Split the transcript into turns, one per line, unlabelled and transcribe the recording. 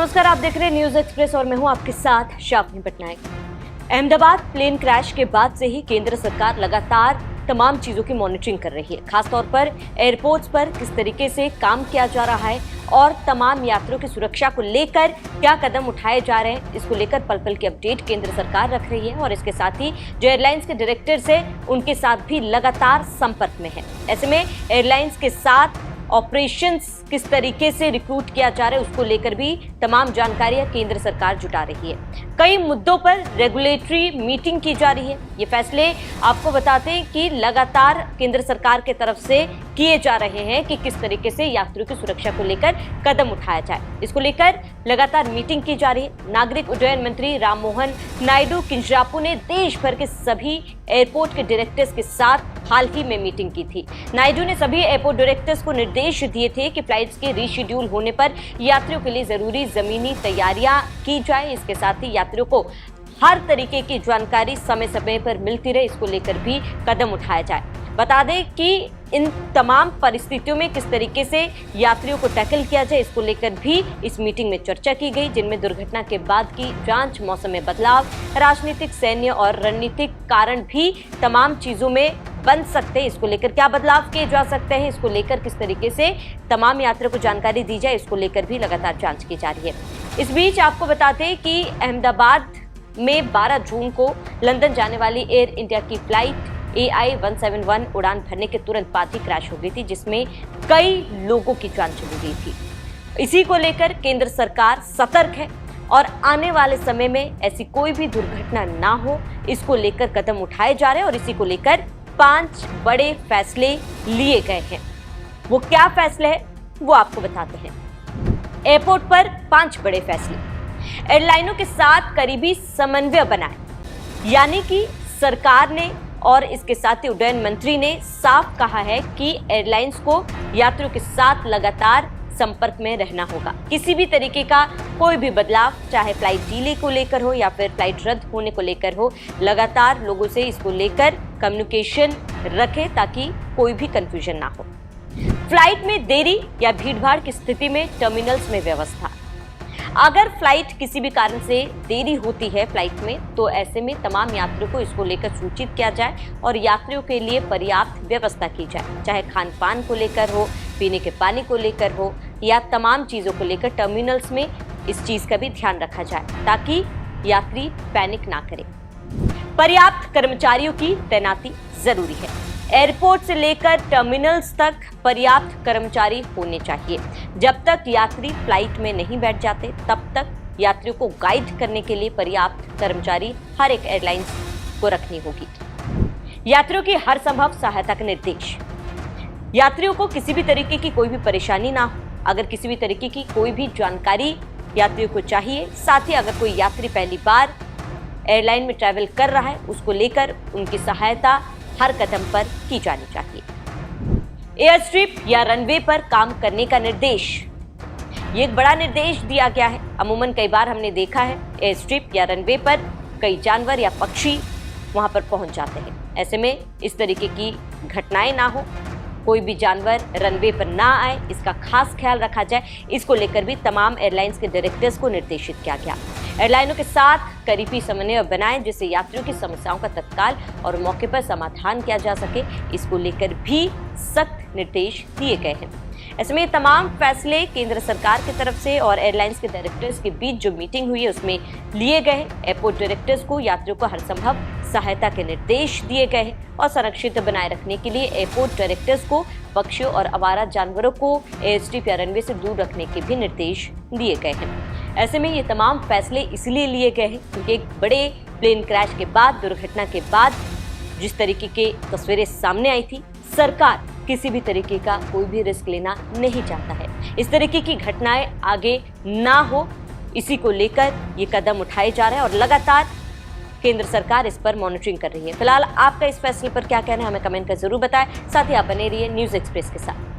नमस्कार, आप देख रहे हैं न्यूज एक्सप्रेस और मैं हूं आपके साथ शावनी पटनायक। अहमदाबाद प्लेन क्रैश के बाद से ही केंद्र सरकार लगातार तमाम चीजों की मॉनिटरिंग कर रही है। खासतौर पर एयरपोर्ट्स पर किस तरीके से काम किया जा रहा है और तमाम यात्रियों की सुरक्षा को लेकर क्या कदम उठाए जा रहे हैं, इसको लेकर पल पल की अपडेट केंद्र सरकार रख रही है और इसके साथ ही जो एयरलाइंस के डायरेक्टर्स हैं उनके साथ भी लगातार संपर्क में है। ऐसे में एयरलाइंस के साथ ऑपरेशंस किस तरीके से रिक्रूट किया जा रहा है उसको लेकर भी तमाम जानकारियां केंद्र सरकार जुटा रही है। कई मुद्दों पर रेगुलेटरी मीटिंग की जा रही है। ये फैसले आपको बताते हैं कि लगातार केंद्र सरकार की तरफ से किए जा रहे हैं कि किस तरीके से यात्रियों की सुरक्षा को लेकर कदम उठाया जाए। इसको लेकर लगातार मीटिंग की जा रही है। नागरिक उड्डयन मंत्री राममोहन नायडू किंजरापू ने देश भर के सभी एयरपोर्ट के डायरेक्टर्स के साथ हाल ही में मीटिंग की थी। नायडू ने सभी एयरपोर्ट डायरेक्टर्स को निर्देश दिए थे कि फ्लाइट्स के रीशेड्यूल होने पर यात्रियों के लिए जरूरी जमीनी तैयारियां की जाए। इसके साथ ही यात्रियों को हर तरीके की जानकारी समय समय पर मिलती रहे, इसको लेकर भी कदम उठाया जाए। बता दें कि इन तमाम परिस्थितियों में किस तरीके से यात्रियों को टैकल किया जाए, इसको लेकर भी इस मीटिंग में चर्चा की गई, जिनमें दुर्घटना के बाद की जांच, मौसम में बदलाव, राजनीतिक, सैन्य और रणनीतिक कारण भी तमाम चीजों में बन सकते हैं। इसको लेकर क्या बदलाव किए जा सकते हैं, इसको लेकर किस तरीके से तमाम यात्रियों को जानकारी दी जाए, इसको लेकर भी लगातार जांच की जा रही है। इस बीच आपको बताते हैं कि अहमदाबाद में 12 जून को लंदन जाने वाली एयर इंडिया की फ्लाइट AI 171 उड़ान भरने के तुरंत बाद ही क्रैश हो गई थी, जिसमें कई लोगों की जान चली गई थी। इसी को लेकर केंद्र सरकार सतर्क है और आने वाले समय में ऐसी कोई भी दुर्घटना ना हो, इसको लेकर कदम उठाए जा रहे हैं और इसी को लेकर 5 बड़े फैसले लिए गए हैं। वो क्या फैसले हैं वो आपको बताते हैं। एयरपोर्ट पर 5 बड़े फैसले। एयरलाइनों के साथ करीबी समन्वय बनाए, यानी कि सरकार ने और इसके साथ ही उड्डयन मंत्री ने साफ कहा है कि एयरलाइंस को यात्रियों के साथ लगातार संपर्क में रहना होगा। किसी भी तरीके का कोई भी बदलाव, चाहे फ्लाइट डिले को लेकर हो या फिर फ्लाइट रद्द होने को लेकर हो, लगातार लोगों से इसको लेकर कम्युनिकेशन रखें ताकि कोई भी कंफ्यूजन ना हो। फ्लाइट में देरी या भीड़भाड़ की स्थिति में टर्मिनल्स में व्यवस्था। अगर फ्लाइट किसी भी कारण से देरी होती है फ्लाइट में, तो ऐसे में तमाम यात्रियों को इसको लेकर सूचित किया जाए और यात्रियों के लिए पर्याप्त व्यवस्था की जाए, चाहे खान पान को लेकर हो, पीने के पानी को लेकर हो या तमाम चीज़ों को लेकर टर्मिनल्स में इस चीज़ का भी ध्यान रखा जाए ताकि यात्री पैनिक ना करें। पर्याप्त कर्मचारियों की तैनाती जरूरी है। एयरपोर्ट से लेकर टर्मिनल्स तक पर्याप्त कर्मचारी होने चाहिए। जब तक यात्री फ्लाइट में नहीं बैठ जाते तब तक यात्रियों को गाइड करने के लिए पर्याप्त कर्मचारी हर एक एयरलाइंस को रखनी होगी। यात्रियों की हर संभव सहायता के निर्देश। यात्रियों को किसी भी तरीके की कोई भी परेशानी ना हो। अगर किसी भी तरीके की कोई भी जानकारी यात्रियों को चाहिए, साथ ही अगर कोई यात्री पहली बार एयरलाइन में ट्रैवल कर रहा है, उसको लेकर उनकी सहायता हर कदम पर की जानी चाहिए। एयर स्ट्रिप या रनवे पर काम करने का निर्देश। ये एक बड़ा निर्देश दिया गया है। अमूमन कई बार हमने देखा है एयर स्ट्रिप या रनवे पर कई जानवर या पक्षी वहां पर पहुंच जाते हैं। ऐसे में इस तरीके की घटनाएं ना हो, कोई भी जानवर रनवे पर ना आए, इसका खास ख्याल रखा जाए। इसको लेकर भी तमाम एयरलाइंस के डायरेक्टर्स को निर्देशित किया गया। एयरलाइनों के साथ करीबी समन्वय बनाएं जिससे यात्रियों की समस्याओं का तत्काल और मौके पर समाधान किया जा सके। इसको लेकर भी सख्त निर्देश दिए गए हैं। ऐसे में तमाम फैसले केंद्र सरकार की तरफ से और एयरलाइंस के डायरेक्टर्स के बीच जो मीटिंग हुई है उसमें लिए गए हैं। एयरपोर्ट डायरेक्टर्स को यात्रियों को हर संभव सहायता के निर्देश दिए गए हैं और संरक्षित बनाए रखने के लिए एयरपोर्ट डायरेक्टर्स को पक्षियों और आवारा जानवरों को एयर स्ट्रिप या रनवे से दूर रखने के भी निर्देश दिए गए हैं। ऐसे में ये तमाम फैसले इसलिए लिए गए हैं क्योंकि एक बड़े प्लेन क्रैश के बाद, दुर्घटना के बाद जिस तरीके की तस्वीरें सामने आई थी, सरकार किसी भी तरीके का कोई भी रिस्क लेना नहीं चाहता है। इस तरीके की घटनाएं आगे ना हो, इसी को लेकर ये कदम उठाए जा रहे हैं और लगातार केंद्र सरकार इस पर मॉनिटरिंग कर रही है। फिलहाल आपका इस फैसले पर क्या कहना है, हमें कमेंट कर जरूर बताएं। साथ ही आप बने रहिए न्यूज एक्सप्रेस के साथ।